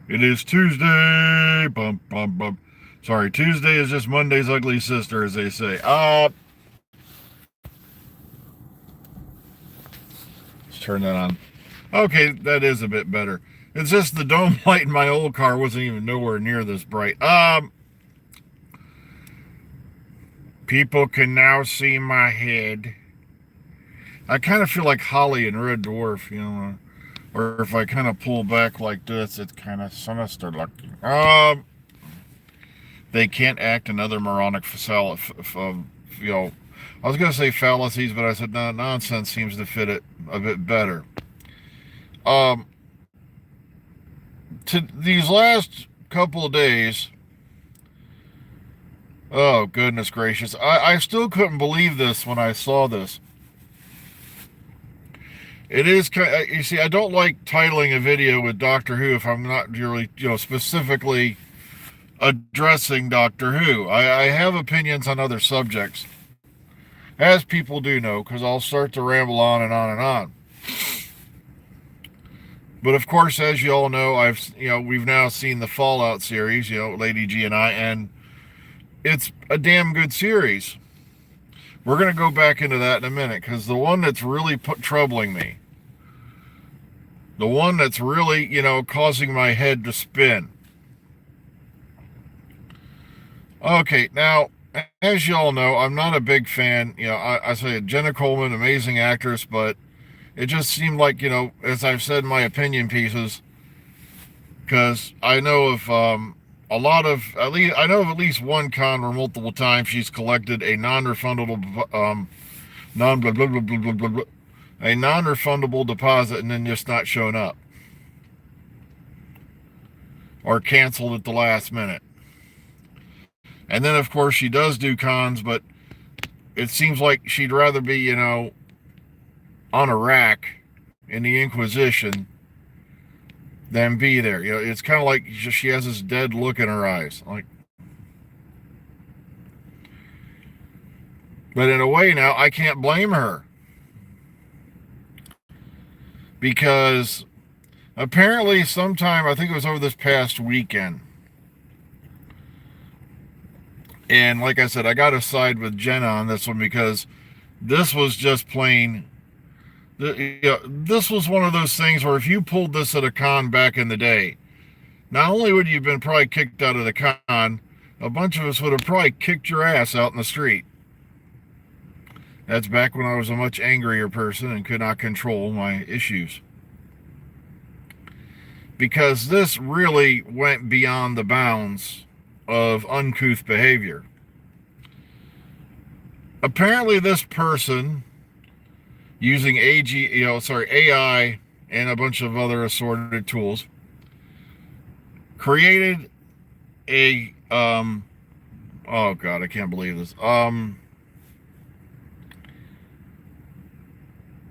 It is Tuesday. Bum, bum, bum. Sorry, Tuesday is just Monday's ugly sister, as they say. Let's turn that on. Okay, that is a bit better. It's just the dome light in my old car wasn't even nowhere near this bright. People can now see my head. I kind of feel like Holly in Red Dwarf, or if I kind of pull back like this, it's kind of sinister looking. They can't act another moronic you know, I was going to say fallacies, but I said no, nonsense seems to fit it a bit better. Um, to these last couple of days, oh goodness gracious, I still couldn't believe this when I saw this. It is, you see, I don't like titling a video with Doctor Who if I'm not really, specifically addressing Doctor Who. I have opinions on other subjects, as people do know, because I'll start to ramble on and on and on. But of course, as you all know, we've now seen the Fallout series, Lady G and I, and it's a damn good series. We're going to go back into that in a minute, because the one that's really troubling me, the one that's really, causing my head to spin. Okay, now, as you all know, I'm not a big fan. I say Jenna Coleman, amazing actress, but it just seemed like, as I've said in my opinion pieces, because I know of at least one con where multiple times she's collected a non-refundable non blah, blah, blah, blah, blah, blah, blah, a non-refundable deposit and then just not shown up or canceled at the last minute. And then of course she does do cons, but it seems like she'd rather be, on a rack in the Inquisition than be there. It's kind of like she has this dead look in her eyes. But in a way now, I can't blame her. Because apparently sometime, I think it was over this past weekend, and like I said, I got to side with Jenna on this one because this was just plain. This was one of those things where if you pulled this at a con back in the day, not only would you have been probably kicked out of the con, a bunch of us would have probably kicked your ass out in the street. That's back when I was a much angrier person and could not control my issues. Because this really went beyond the bounds of uncouth behavior. Apparently this person, using AI and a bunch of other assorted tools, created a oh god, I can't believe this.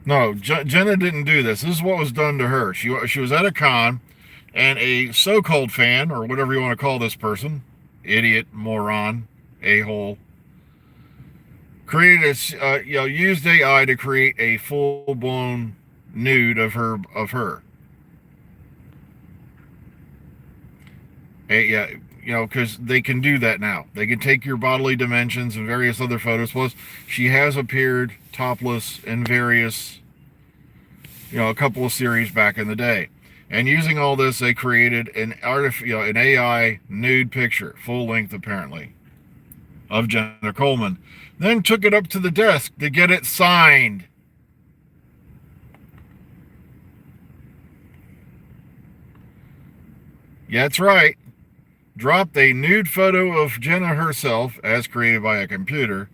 No, Jenna didn't do this. This is what was done to her. She was at a con, and a so-called fan, or whatever you want to call this person, idiot, moron, a-hole, created used AI to create a full-blown nude of her. Because they can do that now. They can take your bodily dimensions and various other photos. Plus, she has appeared topless in various, a couple of series back in the day. And using all this, they created an AI nude picture, full length apparently, of Jenna Coleman. Then took it up to the desk to get it signed. Yeah, that's right. Dropped a nude photo of Jenna herself, as created by a computer,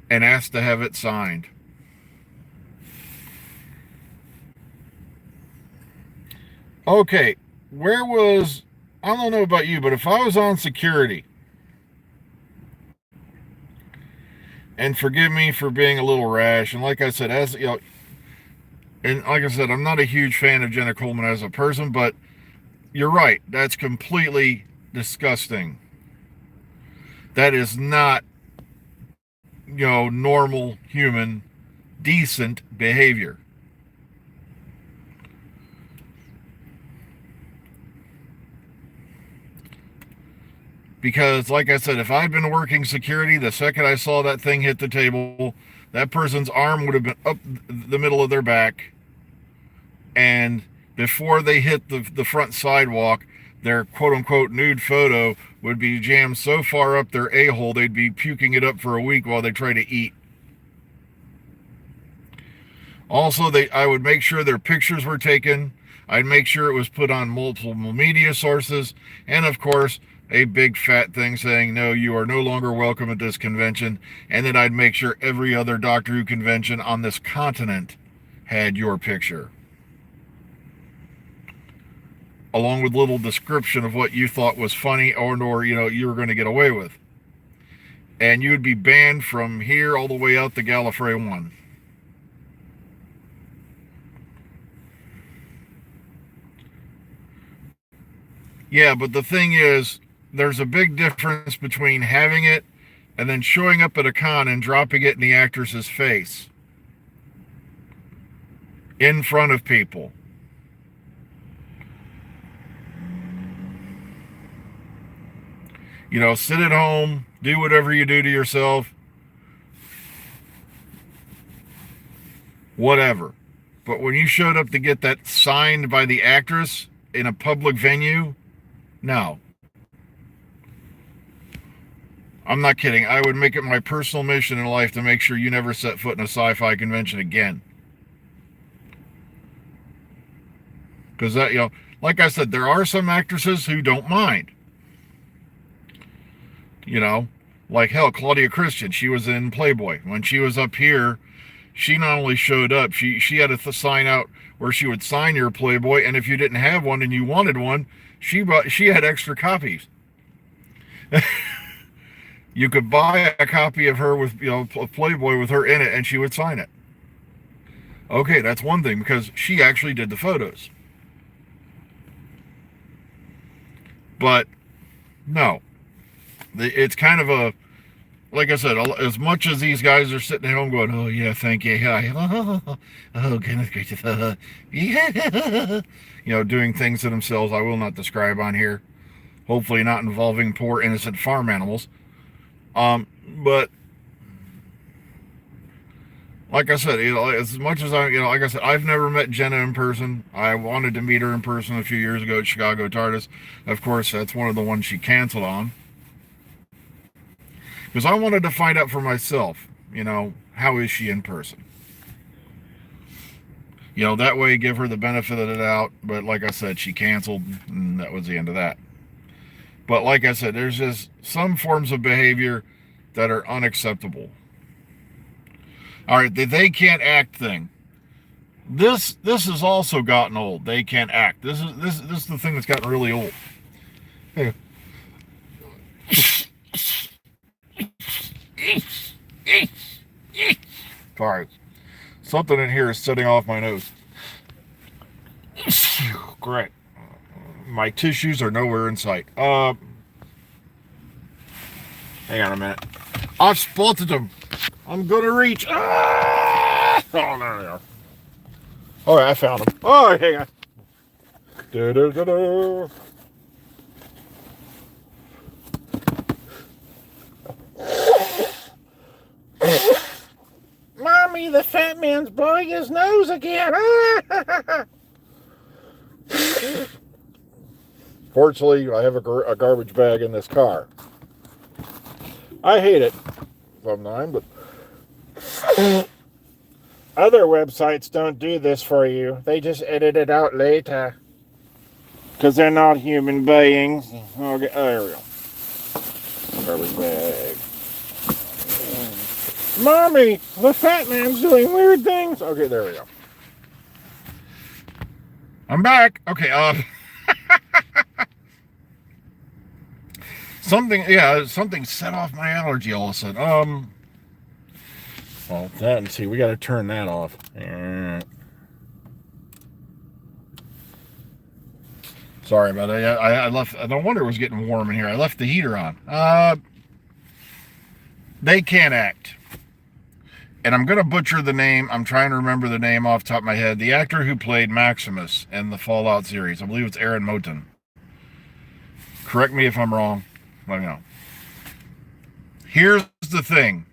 and asked to have it signed. Okay, I don't know about you, but if I was on security, and forgive me for being a little rash, and like I said, I'm not a huge fan of Jenna Coleman as a person, but you're right, that's completely disgusting. That is not, normal, human, decent behavior. Because, like I said, if I'd been working security, the second I saw that thing hit the table, that person's arm would have been up the middle of their back. And before they hit the front sidewalk, their quote-unquote nude photo would be jammed so far up their a-hole they'd be puking it up for a week while they try to eat. Also, I would make sure their pictures were taken. I'd make sure it was put on multiple media sources. And, of course, a big fat thing saying, no, you are no longer welcome at this convention. And then I'd make sure every other Doctor Who convention on this continent had your picture, along with little description of what you thought was funny or you were going to get away with. And you would be banned from here all the way out to Gallifrey 1. Yeah, but the thing is, there's a big difference between having it and then showing up at a con and dropping it in the actress's face in front of people. Sit at home, do whatever you do to yourself, whatever. But when you showed up to get that signed by the actress in a public venue, no. I'm not kidding. I would make it my personal mission in life to make sure you never set foot in a sci-fi convention again. Because that, like I said, there are some actresses who don't mind. Like hell, Claudia Christian, she was in Playboy. When she was up here, she not only showed up, she had a sign out where she would sign your Playboy, and if you didn't have one and you wanted one, she had extra copies. You could buy a copy of her with, a Playboy with her in it, and she would sign it. Okay, that's one thing, because she actually did the photos. But, no. It's kind of a, like I said, as much as these guys are sitting at home going, oh, yeah, thank you, oh, goodness gracious, doing things to themselves I will not describe on here. Hopefully not involving poor innocent farm animals. But like I said, as much as like I said, I've never met Jenna in person. I wanted to meet her in person a few years ago at Chicago TARDIS. Of course, that's one of the ones she canceled on. Because I wanted to find out for myself, how is she in person? That way give her the benefit of the doubt. But like I said, she canceled, and that was the end of that. But like I said, there's just some forms of behavior that are unacceptable. All right, the they can't act thing. This has also gotten old. They can't act. This is the thing that's gotten really old. Hey. Sorry. Something in here is setting off my nose. Great. My tissues are nowhere in sight. Hang on a minute. I've spotted them. I'm gonna reach. Ah! Oh, there they are. All right, I found them. Oh, hang on. Da-da-da-da. Mommy, the fat man's blowing his nose again. Fortunately, I have a garbage bag in this car. I hate it sometimes, but other websites don't do this for you. They just edit it out later. Because they're not human beings. Okay, there we go. Garbage bag. Mommy, the fat man's doing weird things. Okay, there we go. I'm back. Okay, something set off my allergy all of a sudden. Well, that and see, we got to turn that off. Sorry about that. I left. No wonder it was getting warm in here. I left the heater on. They can't act. And I'm going to butcher the name. I'm trying to remember the name off the top of my head. The actor who played Maximus in the Fallout series. I believe it's Aaron Moten. Correct me if I'm wrong. Let me know. Here's the thing.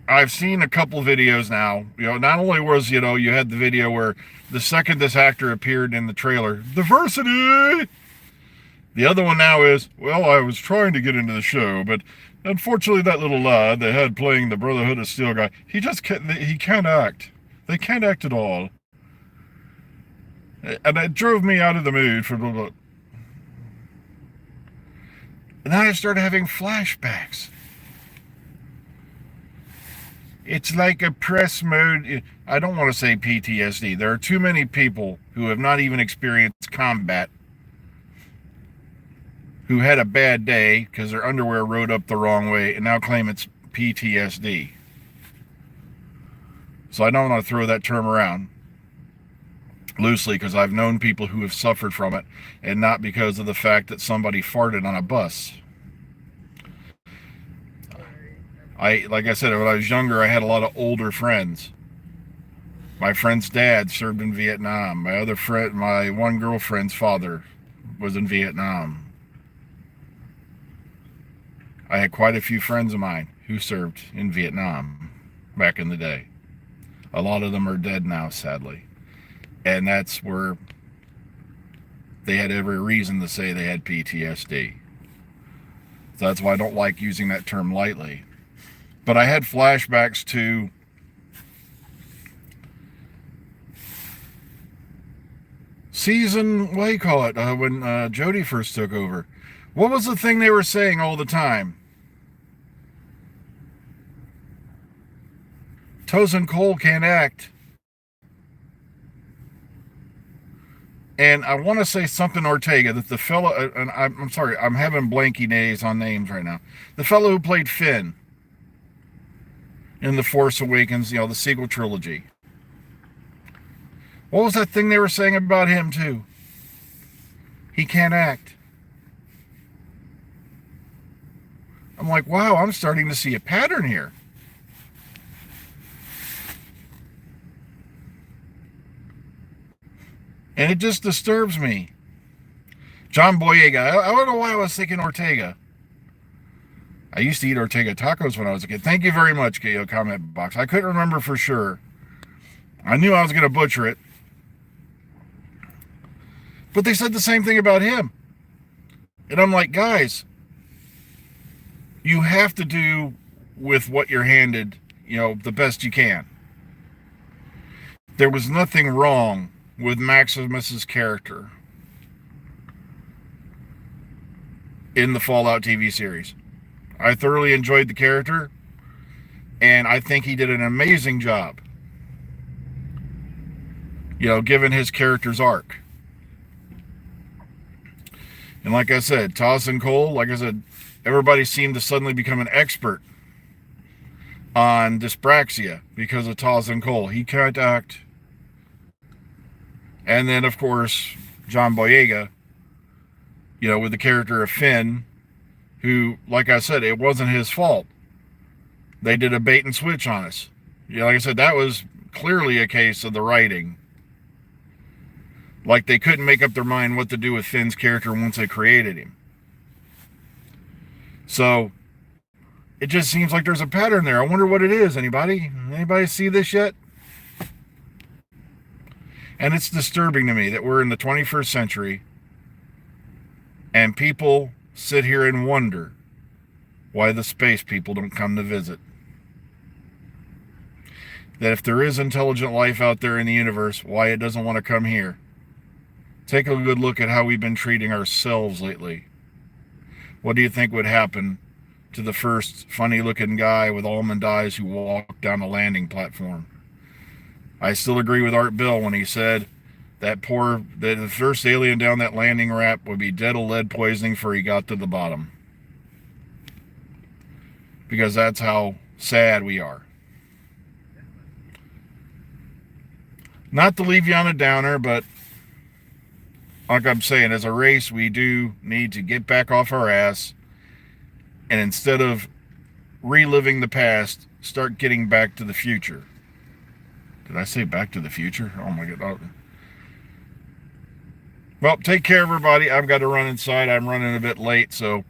I've seen a couple videos now. Not only was, you had the video where the second this actor appeared in the trailer, diversity. The other one now is, well, I was trying to get into the show, but unfortunately that little lad they had playing the Brotherhood of Steel guy, he can't act. They can't act at all. And it drove me out of the mood for blah, blah. And then I started having flashbacks. It's like a press mode. I don't want to say PTSD. There are too many people who have not even experienced combat who had a bad day because their underwear rode up the wrong way and now claim it's PTSD. So I don't want to throw that term around loosely because I've known people who have suffered from it, and not because of the fact that somebody farted on a bus. Like I said, when I was younger, I had a lot of older friends. My friend's dad served in Vietnam. My one girlfriend's father was in Vietnam. I had quite a few friends of mine who served in Vietnam back in the day. A lot of them are dead now, sadly. And that's where they had every reason to say they had PTSD. So that's why I don't like using that term lightly. But I had flashbacks to season, what do you call it, when Jodie first took over. What was the thing they were saying all the time? Tosin Cole can't act. And I want to say something Ortega, that the fellow, and I'm sorry, I'm having blanky days on names right now. The fellow who played Finn in The Force Awakens, the sequel trilogy. What was that thing they were saying about him too? He can't act. I'm like, wow, I'm starting to see a pattern here. And it just disturbs me. John Boyega. I don't know why I was thinking Ortega. I used to eat Ortega tacos when I was a kid. Thank you very much, KO comment box. I couldn't remember for sure. I knew I was going to butcher it. But they said the same thing about him. And I'm like, guys, you have to do with what you're handed, the best you can. There was nothing wrong with Maximus's character in the Fallout TV series. I thoroughly enjoyed the character, and I think he did an amazing job, given his character's arc. And like I said, Tosin Cole, everybody seemed to suddenly become an expert on dyspraxia because of Tosin Cole. He can't act. And then, of course, John Boyega, with the character of Finn, who, like I said, it wasn't his fault. They did a bait and switch on us. Like I said, that was clearly a case of the writing. Like they couldn't make up their mind what to do with Finn's character once they created him. So, it just seems like there's a pattern there. I wonder what it is. Anybody see this yet? And it's disturbing to me that we're in the 21st century and people sit here and wonder why the space people don't come to visit. That if there is intelligent life out there in the universe, why it doesn't want to come here. Take a good look at how we've been treating ourselves lately. What do you think would happen to the first funny-looking guy with almond eyes who walked down the landing platform? I still agree with Art Bill when he said that the first alien down that landing ramp would be dead of lead poisoning before he got to the bottom. Because that's how sad we are. Not to leave you on a downer, but like I'm saying, as a race, we do need to get back off our ass, and instead of reliving the past, start getting back to the future. Did I say back to the future? Oh my God. Well, take care, everybody. I've got to run inside. I'm running a bit late, so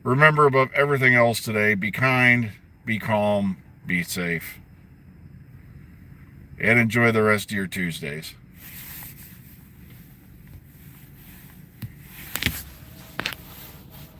remember, above everything else today, be kind, be calm, be safe, and enjoy the rest of your Tuesdays.